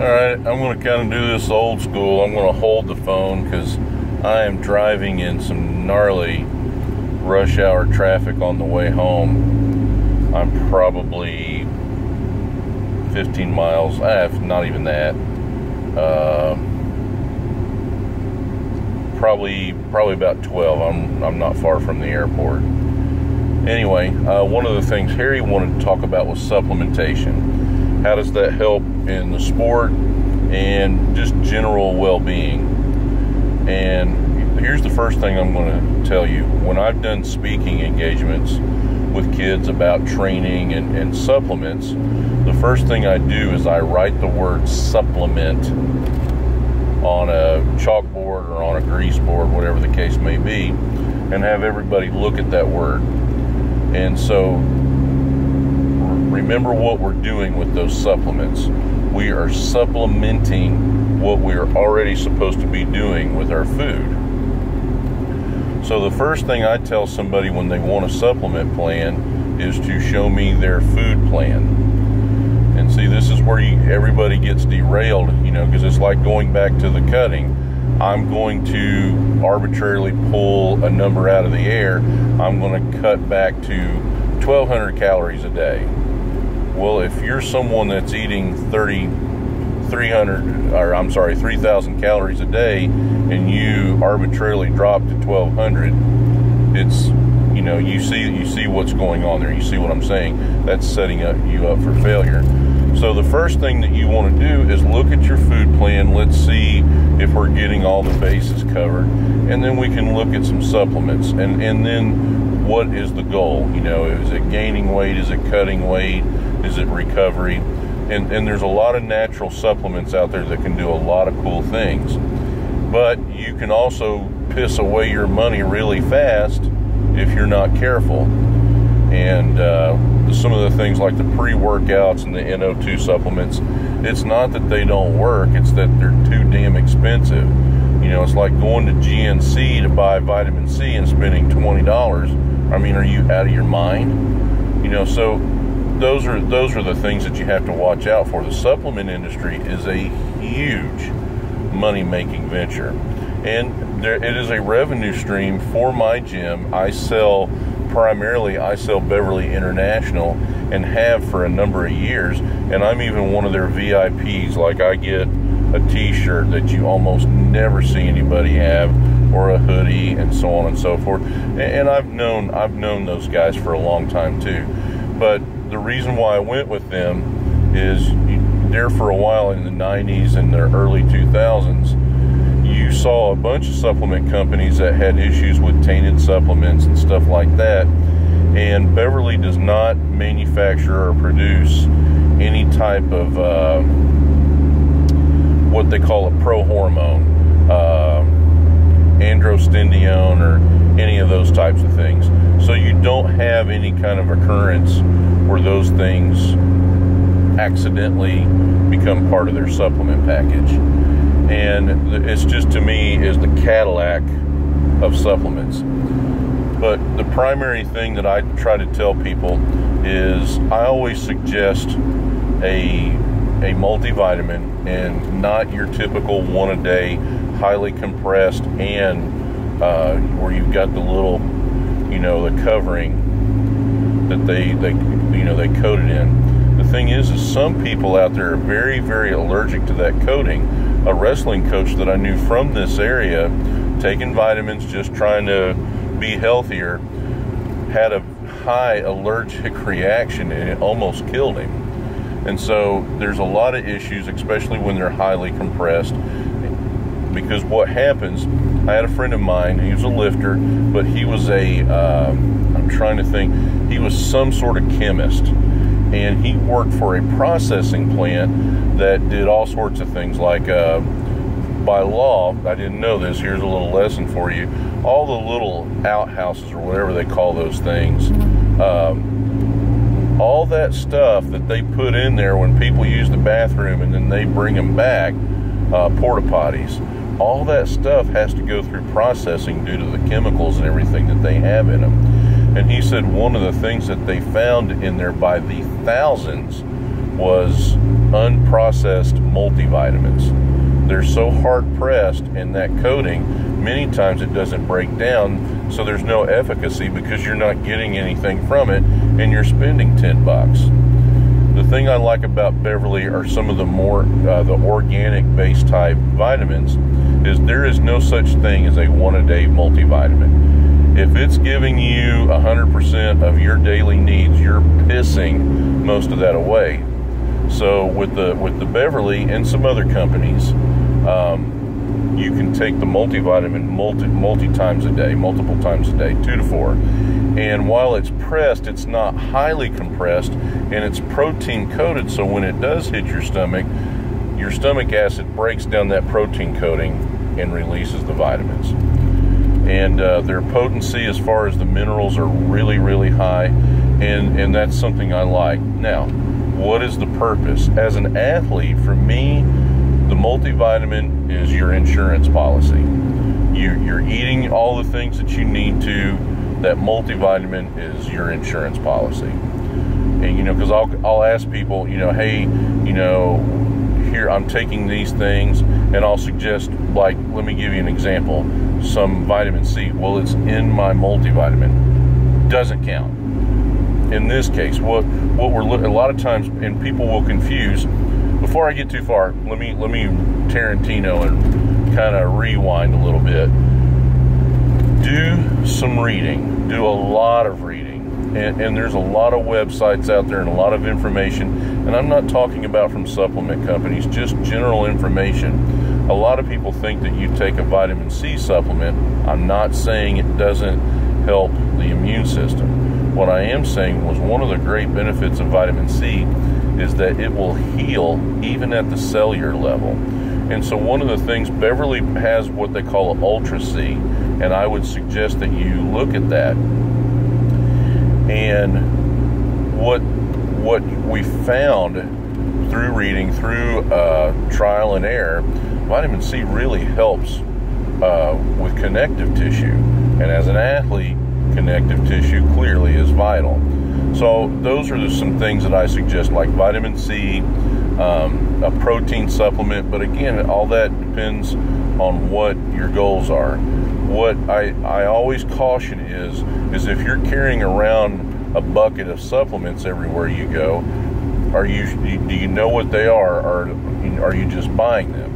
Alright, I'm going to kind of do this old school. I'm going to hold the phone because I am driving in some gnarly rush hour traffic on the way home. I'm probably 15 miles, not even that. Probably about 12. I'm not far from the airport. Anyway, one of the things Harry wanted to talk about was supplementation. How does that help in the sport and just general well-being? And here's the first thing I'm going to tell you. When I've done speaking engagements with kids about training and supplements, the first thing I do is I write the word supplement on a chalkboard or on a grease board, whatever the case may be, and have everybody look at that word. And so remember what we're doing with those supplements. We are supplementing what we are already supposed to be doing with our food. So the first thing I tell somebody when they want a supplement plan is to show me their food plan. And see, this is where everybody gets derailed, because it's like going back to the cutting. I'm going to arbitrarily pull a number out of the air. I'm going to cut back to 1,200 calories a day. Well, if you're someone that's eating 3,000 calories a day and you arbitrarily drop to 1,200, it's, you see what's going on there. You see what I'm saying? That's setting you up for failure. So the first thing that you want to do is look at your food plan. Let's see if we're getting all the bases covered, and then we can look at some supplements. And then what is the goal? Is it gaining weight? Is it cutting weight? Is it recovery? And there's a lot of natural supplements out there that can do a lot of cool things. But you can also piss away your money really fast if you're not careful. And some of the things like the pre-workouts and the NO2 supplements, it's not that they don't work, it's that they're too damn expensive. It's like going to GNC to buy vitamin C and spending $20. I mean, are you out of your mind? So those are the things that you have to watch out for. The supplement industry is a huge money-making venture, and it is a revenue stream for my gym. I sell Beverly International and have for a number of years, and I'm even one of their VIPs. Like, I get a t-shirt that you almost never see anybody have, or a hoodie, and so on and so forth. And I've known those guys for a long time too. But the reason why I went with them is there for a while in the 90s and the early 2000s, you saw a bunch of supplement companies that had issues with tainted supplements and stuff like that. And Beverly does not manufacture or produce any type of what they call a pro-hormone, androstenedione, or any of those types of things. So you don't have any kind of occurrence where those things accidentally become part of their supplement package. And it's just, to me, is the Cadillac of supplements. But the primary thing that I try to tell people is I always suggest a multivitamin, and not your typical one-a-day, highly compressed, and where you've got the little, the covering that they coat it in. The thing is some people out there are very, very allergic to that coating. A wrestling coach that I knew from this area, taking vitamins, just trying to be healthier, had a high allergic reaction, and it almost killed him. And so there's a lot of issues, especially when they're highly compressed, because what happens, I had a friend of mine, he was a lifter, but he was I'm trying to think, he was some sort of chemist, and he worked for a processing plant that did all sorts of things, like by law, I didn't know this, here's a little lesson for you, all the little outhouses or whatever they call those things, all that stuff that they put in there when people use the bathroom and then they bring them back, porta potties, all that stuff has to go through processing due to the chemicals and everything that they have in them. And he said one of the things that they found in there by the thousands was unprocessed multivitamins. They're so hard pressed in that coating, many times it doesn't break down, so there's no efficacy because you're not getting anything from it and you're spending $10. The thing I like about Beverly are some of the more the organic based type vitamins is there is no such thing as a one-a-day multivitamin. If it's giving you 100% of your daily needs, you're pissing most of that away. So with the Beverly and some other companies, you can take the multivitamin multiple times a day, 2 to 4. And while it's pressed, it's not highly compressed, and it's protein coated, so when it does hit your stomach acid breaks down that protein coating and releases the vitamins. And their potency as far as the minerals are really, really high, and that's something I like. Now, what is the purpose? As an athlete, for me, the multivitamin is your insurance policy. You're eating all the things that you need to. That multivitamin is your insurance policy. And, you know, because I'll ask people, you know, hey, you know, here I'm taking these things, and I'll suggest, like, let me give you an example, some vitamin C. Well, it's in my multivitamin. Doesn't count. In this case, what we're a lot of times, and people will confuse. Before I get too far, let me Tarantino and kind of rewind a little bit. Do some reading. Do a lot of reading, and there's a lot of websites out there and a lot of information. And I'm not talking about from supplement companies, just general information. A lot of people think that you take a vitamin C supplement. I'm not saying it doesn't help the immune system. What I am saying was one of the great benefits of vitamin C is that it will heal even at the cellular level. And so one of the things, Beverly has what they call an Ultra C, and I would suggest that you look at that. And what we found through reading, through trial and error, vitamin C really helps with connective tissue. And as an athlete, connective tissue clearly is vital. So those are some things that I suggest, like vitamin C, a protein supplement. But again, all that depends on what your goals are. What I always caution is if you're carrying around a bucket of supplements everywhere you go, do you know what they are, or are you just buying them?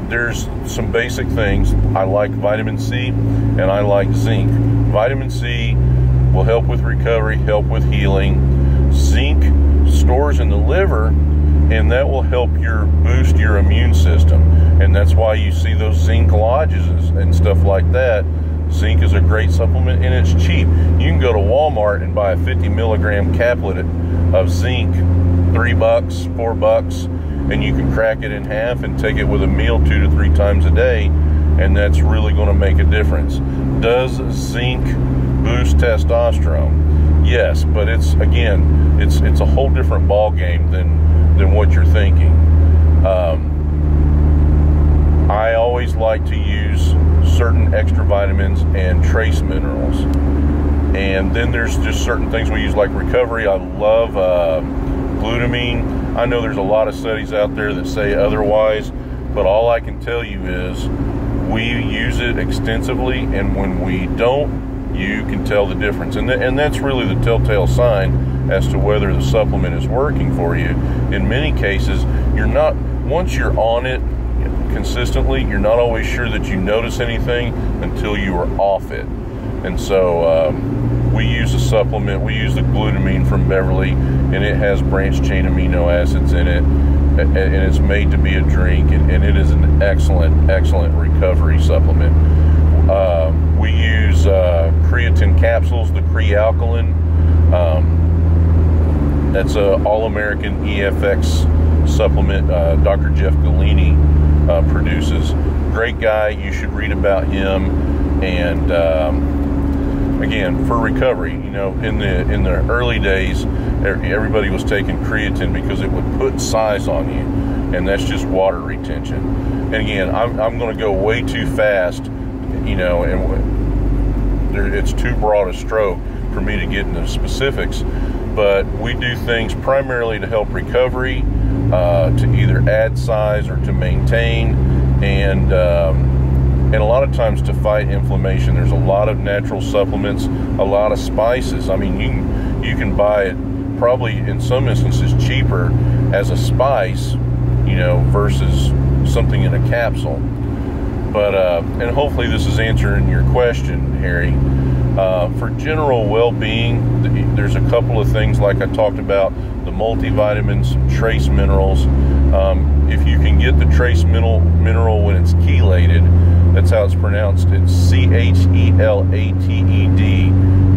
There's some basic things. I like vitamin C and I like zinc. Vitamin C will help with recovery, help with healing. Zinc stores in the liver, and that will help boost your immune system. And that's why you see those zinc lodges and stuff like that. Zinc is a great supplement, and it's cheap. You can go to Walmart and buy a 50 milligram caplet of zinc, $3, $4, and you can crack it in half and take it with a meal 2 to 3 times a day, and that's really going to make a difference. Does zinc boost testosterone? Yes, but it's a whole different ball game than what you're thinking. I always like to use certain extra vitamins and trace minerals, and then there's just certain things we use like recovery. I love glutamine. I know there's a lot of studies out there that say otherwise, but all I can tell you is we use it extensively, and when we don't, you can tell the difference. And that's really the telltale sign as to whether the supplement is working for you. In many cases, once you're on it consistently, you're not always sure that you notice anything until you are off it. And so we use a supplement. We use the glutamine from Beverly, and it has branched chain amino acids in it, and it's made to be a drink, and it is an excellent recovery supplement. We use creatine capsules, the Crealkaline. That's a All-American EFX supplement Dr. Jeff Galini produces. Great guy. You should read about him. And again, for recovery, you know, in the early days, everybody was taking creatine because it would put size on you, and that's just water retention. And again, I'm going to go way too fast, you know, and it's too broad a stroke for me to get into specifics. but we do things primarily to help recovery, to either add size or to maintain, and a lot of times to fight inflammation. There's a lot of natural supplements, a lot of spices. I mean, you can buy it probably in some instances cheaper as a spice, you know, versus something in a capsule. But and hopefully this is answering your question, Harry. For general well-being, there's a couple of things like I talked about: the multivitamins, trace minerals. If you can get the trace mineral when it's chelated, that's how it's pronounced. It's chelated.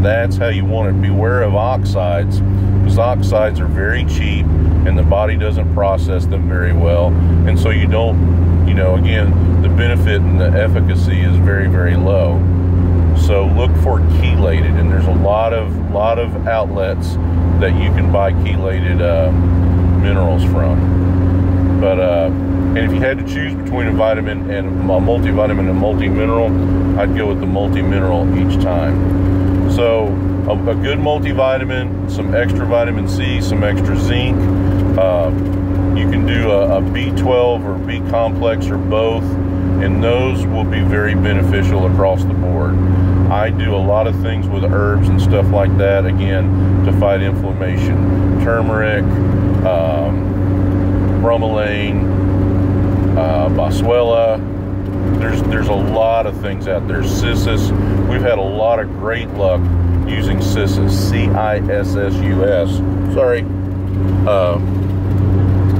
That's how you want it. Beware of oxides, because oxides are very cheap and the body doesn't process them very well, and so you don't, you know, again, the benefit and the efficacy is very, very low. So look for chelated, and there's a lot of outlets that you can buy chelated minerals from. But and if you had to choose between a vitamin and a multivitamin and multi-mineral, I'd go with the multi-mineral each time. So a good multivitamin, some extra vitamin C, some extra zinc. You can do a B12 or B complex or both, and those will be very beneficial across the board. I do a lot of things with herbs and stuff like that, again, to fight inflammation. Turmeric, bromelain, boswellia. There's a lot of things out there. Cissus. We've had a lot of great luck using Cissus, C-I-S-S-U-S. Sorry.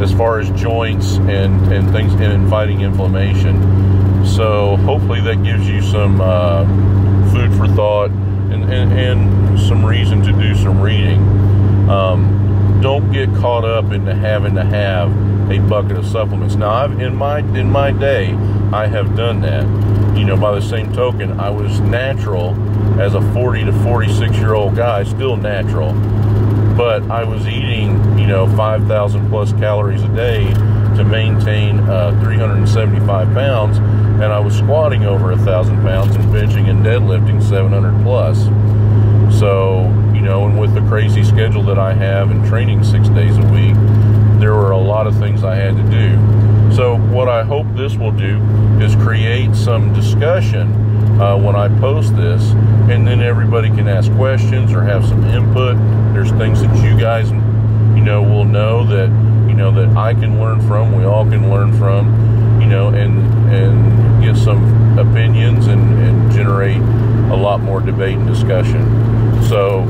As far as joints and things and fighting inflammation. So hopefully that gives you some food for thought and some reason to do some reading. Don't get caught up into having to have a bucket of supplements. Now, in my day, I have done that. You know, by the same token, I was natural as a 40 to 46-year-old guy, still natural, but I was eating, you know, 5,000 plus calories a day to maintain 375 pounds, and I was squatting over 1,000 pounds and benching and deadlifting 700 plus. So, you know, and with the crazy schedule that I have and training 6 days a week, there were a lot of things I had to do. So what I hope this will do is create some discussion when I post this, and then everybody can ask questions or have some input. There's things that you guys, you know, will know that, you know, that I can learn from, we all can learn from, you know, and get some opinions and generate a lot more debate and discussion. So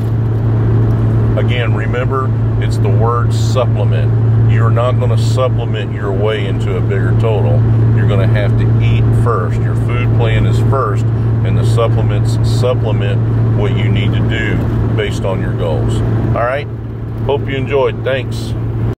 again, remember, it's the word supplement. You're not going to supplement your way into a bigger total. You're going to have to eat first. Your food plan is first, and the supplements supplement what you need to do based on your goals. All right? Hope you enjoyed. Thanks.